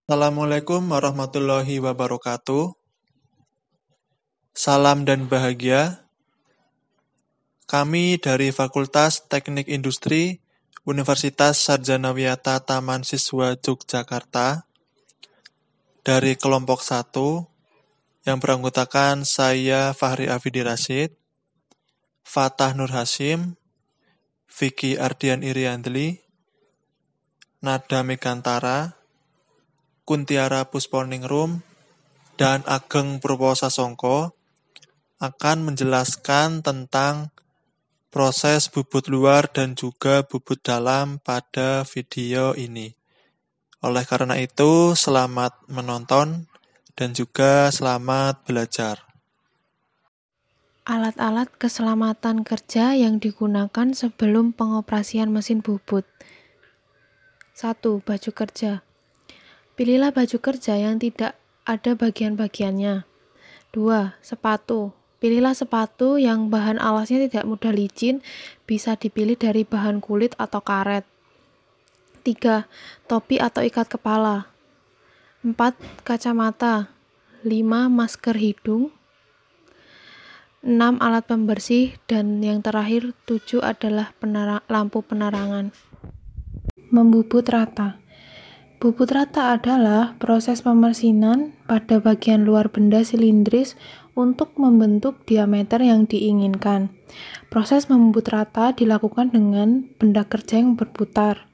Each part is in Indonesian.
Assalamualaikum warahmatullahi wabarakatuh. Salam dan bahagia. Kami dari Fakultas Teknik Industri Universitas Sarjana Wiyata Taman Siswa Yogyakarta dari kelompok 1 yang beranggotakan saya Fahri Afidi Rashid, Fatah Nur Hasyim, Vicky Ardian Iriandli, Nada Megantara, Kuntiara Pusponingrum, dan Ageng Purwosasongko akan menjelaskan tentang proses bubut luar dan juga bubut dalam pada video ini. Oleh karena itu, selamat menonton dan juga selamat belajar. Alat-alat keselamatan kerja yang digunakan sebelum pengoperasian mesin bubut. 1. Baju kerja. Pilihlah baju kerja yang tidak ada bagian-bagiannya. 2. Sepatu. Pilihlah sepatu yang bahan alasnya tidak mudah licin, bisa dipilih dari bahan kulit atau karet. 3. Topi atau ikat kepala. 4. Kacamata. 5. Masker hidung. 6. Alat pembersih, dan yang terakhir 7 adalah lampu penerangan. Membubut rata. Bubut rata adalah proses pemesinan pada bagian luar benda silindris untuk membentuk diameter yang diinginkan. Proses membubut rata dilakukan dengan benda kerja yang berputar.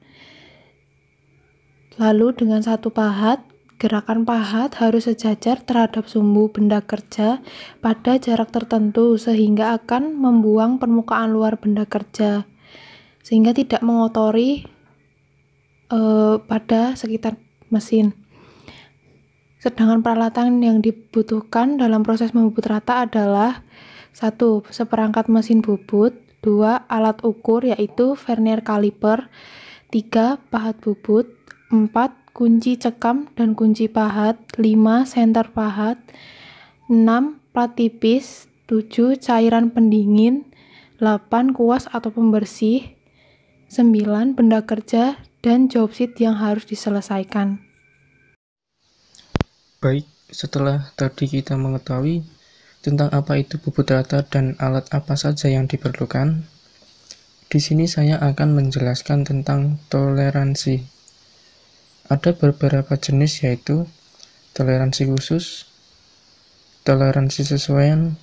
Lalu dengan satu pahat, gerakan pahat harus sejajar terhadap sumbu benda kerja pada jarak tertentu sehingga akan membuang permukaan luar benda kerja, sehingga tidak mengotori pada sekitar mesin. Sedangkan peralatan yang dibutuhkan dalam proses membubut rata adalah 1. Seperangkat mesin bubut. 2. Alat ukur yaitu vernier kaliper. 3. Pahat bubut. 4. Kunci cekam dan kunci pahat. 5. Senter pahat. 6. Plat tipis. 7. Cairan pendingin. 8. Kuas atau pembersih. 9. Benda kerja dan job sheet yang harus diselesaikan. Baik, setelah tadi kita mengetahui tentang apa itu bubut rata dan alat apa saja yang diperlukan, di sini saya akan menjelaskan tentang toleransi. Ada beberapa jenis yaitu toleransi khusus, toleransi sesuaian,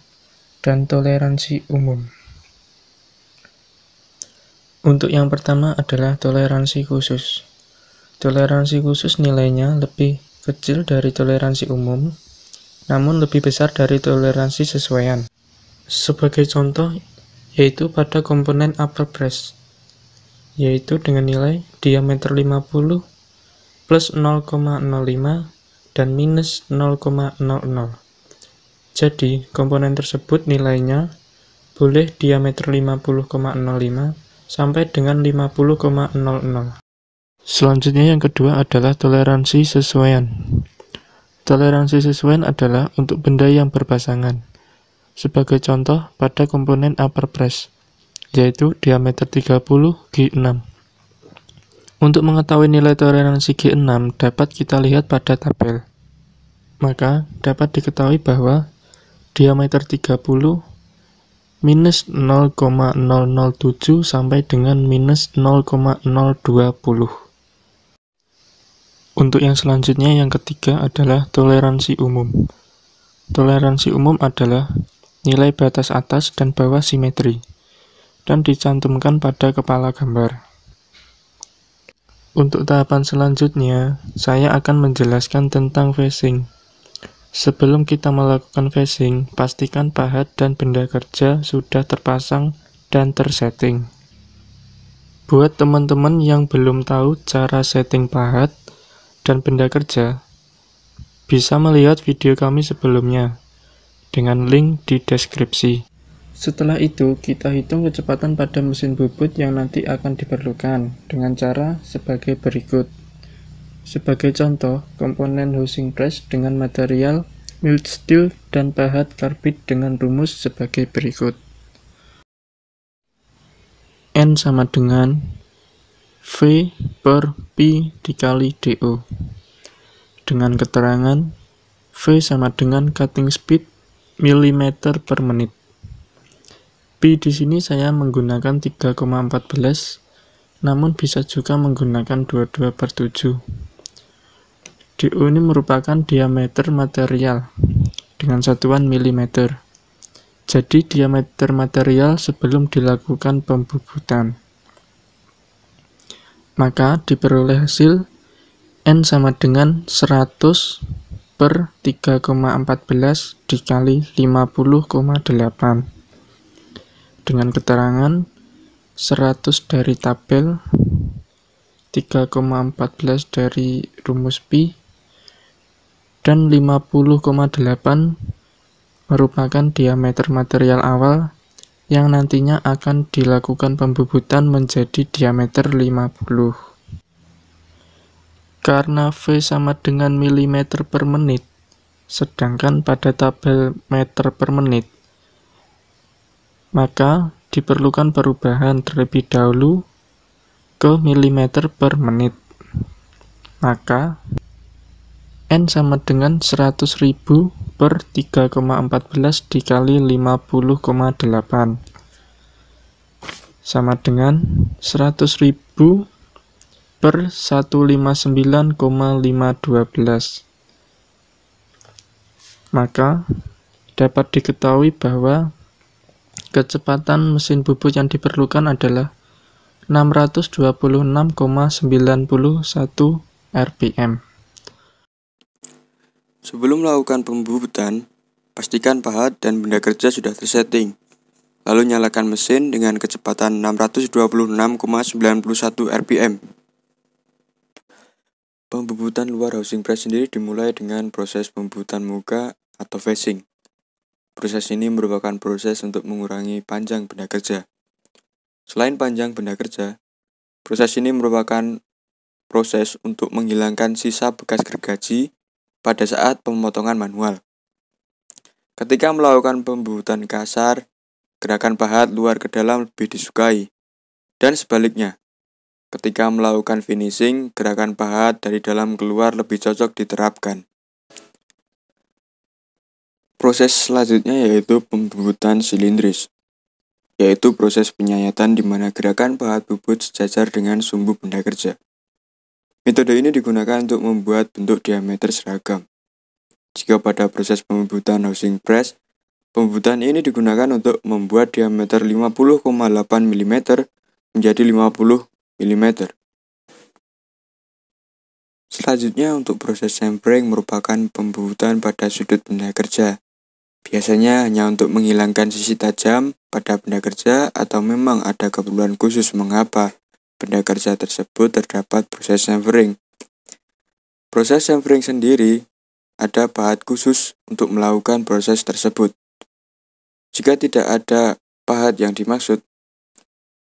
dan toleransi umum. Untuk yang pertama adalah toleransi khusus. Toleransi khusus nilainya lebih kecil dari toleransi umum, namun lebih besar dari toleransi sesuaian. Sebagai contoh, yaitu pada komponen upper press, yaitu dengan nilai diameter 50 plus 0,05 dan minus 0,00. Jadi, komponen tersebut nilainya boleh diameter 50,05 sampai dengan 50,00. Selanjutnya yang kedua adalah toleransi sesuaian. Toleransi sesuaian adalah untuk benda yang berpasangan. Sebagai contoh pada komponen upper press, yaitu diameter 30 G6. Untuk mengetahui nilai toleransi G6 dapat kita lihat pada tabel. Maka dapat diketahui bahwa diameter 30 minus 0,007 sampai dengan minus 0,020. Untuk yang selanjutnya, yang ketiga adalah toleransi umum. Toleransi umum adalah nilai batas atas dan bawah simetri, dan dicantumkan pada kepala gambar. Untuk tahapan selanjutnya, saya akan menjelaskan tentang facing. Sebelum kita melakukan facing, pastikan pahat dan benda kerja sudah terpasang dan tersetting. Buat teman-teman yang belum tahu cara setting pahat dan benda kerja, bisa melihat video kami sebelumnya dengan link di deskripsi. Setelah itu, kita hitung kecepatan pada mesin bubut yang nanti akan diperlukan dengan cara sebagai berikut. Sebagai contoh, komponen housing press dengan material mild steel dan pahat karbit dengan rumus sebagai berikut. N sama dengan V per Pi dikali DO. dengan keterangan V sama dengan cutting speed milimeter per menit. Pi di sini saya menggunakan 3,14, namun bisa juga menggunakan 22/7. DO ini merupakan diameter material dengan satuan milimeter. Jadi diameter material sebelum dilakukan pembubutan. Maka diperoleh hasil N sama dengan 100/3,14 dikali 50,8. Dengan keterangan 100 dari tabel, 3,14 dari rumus Pi, dan 50,8 merupakan diameter material awal yang nantinya akan dilakukan pembubutan menjadi diameter 50. Karena V sama dengan milimeter per menit, sedangkan pada tabel meter per menit, maka diperlukan perubahan terlebih dahulu ke milimeter per menit. Maka N sama dengan 100.000 per 3,14 dikali 50,8 sama dengan 100.000 per 159,512. Maka dapat diketahui bahwa kecepatan mesin bubut yang diperlukan adalah 626,91 rpm. Sebelum melakukan pembubutan, pastikan pahat dan benda kerja sudah tersetting. Lalu nyalakan mesin dengan kecepatan 626,91 rpm. Pembubutan luar housing press sendiri dimulai dengan proses pembubutan muka atau facing. Proses ini merupakan proses untuk mengurangi panjang benda kerja. Selain panjang benda kerja, proses ini merupakan proses untuk menghilangkan sisa bekas gergaji pada saat pemotongan manual. Ketika melakukan pembubutan kasar, gerakan pahat luar ke dalam lebih disukai. Dan sebaliknya, ketika melakukan finishing, gerakan pahat dari dalam keluar lebih cocok diterapkan. Proses selanjutnya yaitu pembubutan silindris, yaitu proses penyayatan di mana gerakan pahat bubut sejajar dengan sumbu benda kerja. Metode ini digunakan untuk membuat bentuk diameter seragam. Jika pada proses pembubutan housing press, pembubutan ini digunakan untuk membuat diameter 50,8 mm menjadi 50 mm. Selanjutnya untuk proses chamfering merupakan pembubutan pada sudut benda kerja. Biasanya hanya untuk menghilangkan sisi tajam pada benda kerja atau memang ada keperluan khusus mengapa benda kerja tersebut terdapat proses chamfering. Proses chamfering sendiri ada pahat khusus untuk melakukan proses tersebut. Jika tidak ada pahat yang dimaksud,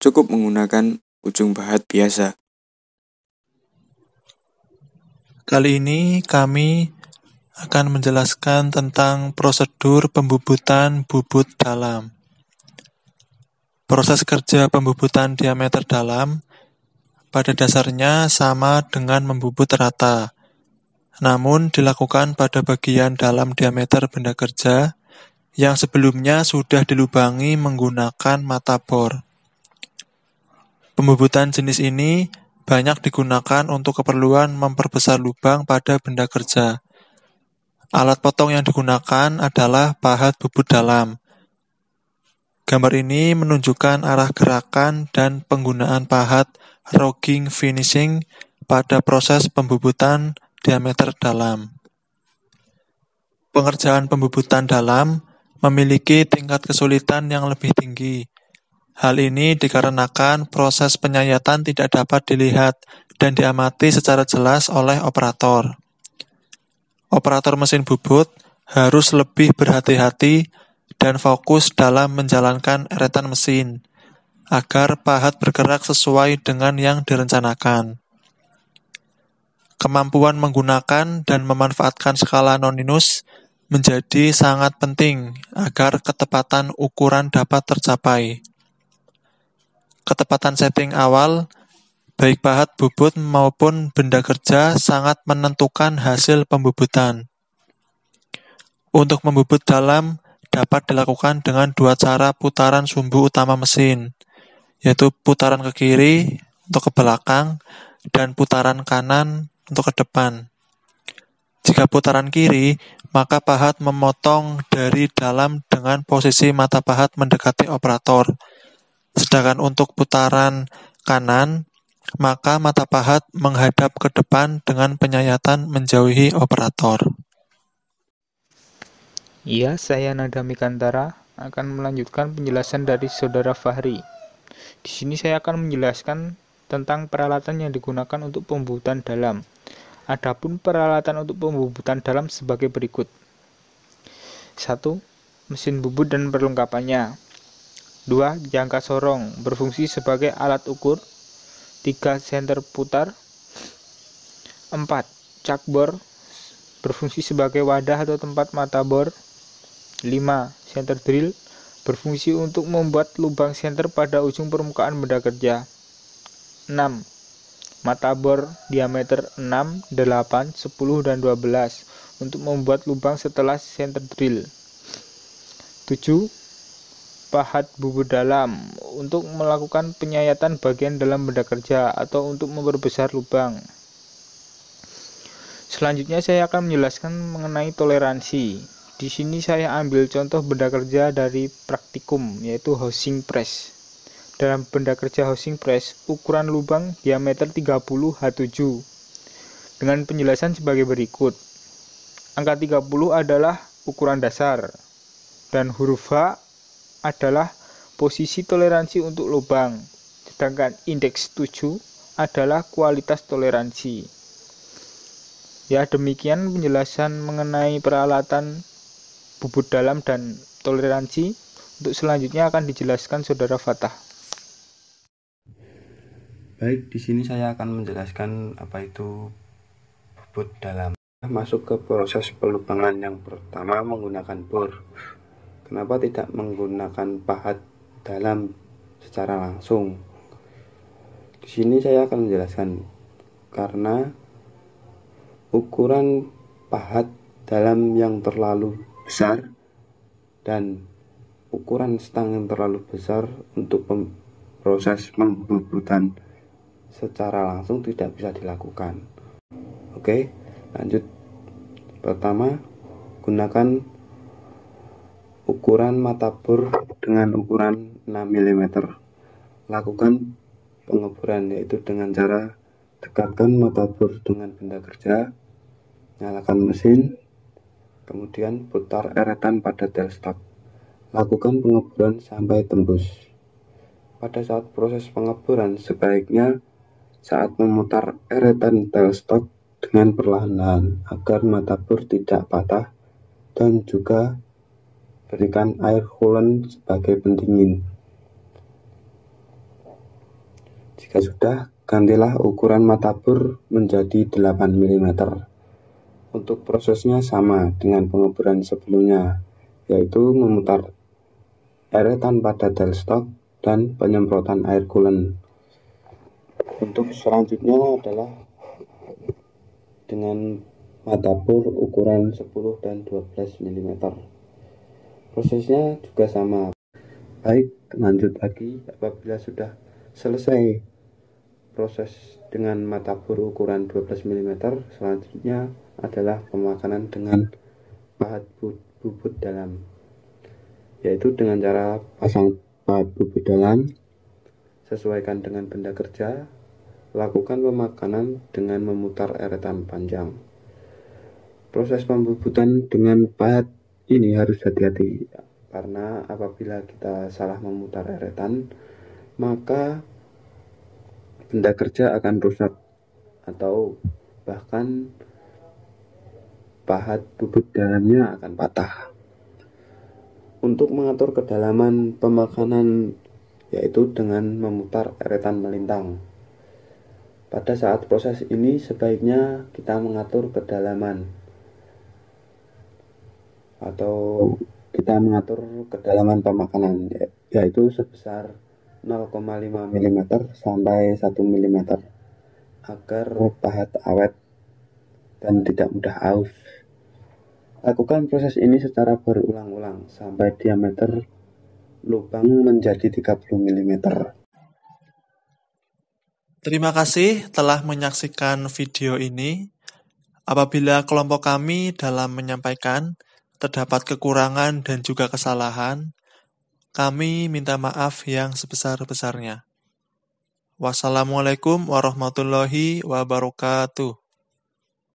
cukup menggunakan ujung pahat biasa. Kali ini kami akan menjelaskan tentang prosedur pembubutan bubut dalam. Proses kerja pembubutan diameter dalam pada dasarnya sama dengan membubut rata, namun dilakukan pada bagian dalam diameter benda kerja yang sebelumnya sudah dilubangi menggunakan mata bor. Pembubutan jenis ini banyak digunakan untuk keperluan memperbesar lubang pada benda kerja. Alat potong yang digunakan adalah pahat bubut dalam. Gambar ini menunjukkan arah gerakan dan penggunaan pahat rogging finishing pada proses pembubutan diameter dalam. Pengerjaan pembubutan dalam memiliki tingkat kesulitan yang lebih tinggi. Hal ini dikarenakan proses penyayatan tidak dapat dilihat dan diamati secara jelas oleh operator. Operator mesin bubut harus lebih berhati-hati dan fokus dalam menjalankan eretan mesin, agar pahat bergerak sesuai dengan yang direncanakan. Kemampuan menggunakan dan memanfaatkan skala non-minus menjadi sangat penting agar ketepatan ukuran dapat tercapai. Ketepatan setting awal baik pahat bubut maupun benda kerja sangat menentukan hasil pembubutan. Untuk membubut dalam dapat dilakukan dengan dua cara putaran sumbu utama mesin, yaitu putaran ke kiri untuk ke belakang dan putaran kanan untuk ke depan. Jika putaran kiri, maka pahat memotong dari dalam dengan posisi mata pahat mendekati operator. Sedangkan untuk putaran kanan, maka mata pahat menghadap ke depan dengan penyayatan menjauhi operator. Iya, saya Nada Mikantara akan melanjutkan penjelasan dari Saudara Fahri. Di sini saya akan menjelaskan tentang peralatan yang digunakan untuk pembubutan dalam. Adapun peralatan untuk pembubutan dalam sebagai berikut. 1. Mesin bubut dan perlengkapannya. 2. Jangka sorong berfungsi sebagai alat ukur. 3. Senter putar. 4. Cak bor berfungsi sebagai wadah atau tempat mata bor. 5. Senter drill berfungsi untuk membuat lubang senter pada ujung permukaan benda kerja. 6. Mata bor diameter 6, 8, 10, dan 12 untuk membuat lubang setelah senter drill. 7. Pahat bubut dalam untuk melakukan penyayatan bagian dalam benda kerja atau untuk memperbesar lubang. Selanjutnya saya akan menjelaskan mengenai toleransi. Di sini saya ambil contoh benda kerja dari praktikum, yaitu housing press. Dalam benda kerja housing press, ukuran lubang diameter 30 H7 dengan penjelasan sebagai berikut. Angka 30 adalah ukuran dasar dan huruf H adalah posisi toleransi untuk lubang, sedangkan indeks 7 adalah kualitas toleransi. Ya, demikian penjelasan mengenai peralatan bubut dalam dan toleransi. Untuk selanjutnya akan dijelaskan Saudara Fatah. Baik, di sini saya akan menjelaskan apa itu bubut dalam. Masuk ke proses pelubangan yang pertama menggunakan bor. Kenapa tidak menggunakan pahat dalam secara langsung? Di sini saya akan menjelaskan karena ukuran pahat dalam yang terlalu besar dan ukuran stang yang terlalu besar untuk proses pembubutan secara langsung tidak bisa dilakukan. Oke, lanjut. Pertama, gunakan ukuran mata bor dengan ukuran 6 mm. Lakukan pengoboran yaitu dengan cara dekatkan mata bor dengan benda kerja, nyalakan mesin, kemudian putar eretan pada tailstock. Lakukan pengeboran sampai tembus. Pada saat proses pengeboran, sebaiknya saat memutar eretan tailstock dengan perlahan-lahan agar mata bor tidak patah, dan juga berikan air coolant sebagai pendingin. Jika sudah, gantilah ukuran mata bor menjadi 8 mm. Untuk prosesnya sama dengan pengeboran sebelumnya, yaitu memutar eretan pada tailstock dan penyemprotan air coolant. Untuk selanjutnya adalah dengan mata bor ukuran 10 dan 12 mm. Prosesnya juga sama. Baik, lanjut lagi. Apabila sudah selesai proses dengan mata bor ukuran 12 mm, selanjutnya adalah pemakanan dengan pahat bubut dalam, yaitu dengan cara pasang pahat bubut dalam, sesuaikan dengan benda kerja, lakukan pemakanan dengan memutar eretan panjang. Proses pembubutan dengan pahat ini harus hati-hati, karena apabila kita salah memutar eretan, maka benda kerja akan rusak atau bahkan pahat bubut dalamnya akan patah. Untuk mengatur kedalaman pemakanan yaitu dengan memutar eretan melintang. Pada saat proses ini sebaiknya kita mengatur kedalaman atau kita mengatur kedalaman pemakanan, yaitu sebesar 0,5 mm sampai 1 mm agar pahat awet dan tidak mudah aus. Lakukan proses ini secara berulang-ulang sampai diameter lubang menjadi 30 mm. Terima kasih telah menyaksikan video ini. Apabila kelompok kami dalam menyampaikan terdapat kekurangan dan juga kesalahan, kami minta maaf yang sebesar-besarnya. Wassalamualaikum warahmatullahi wabarakatuh.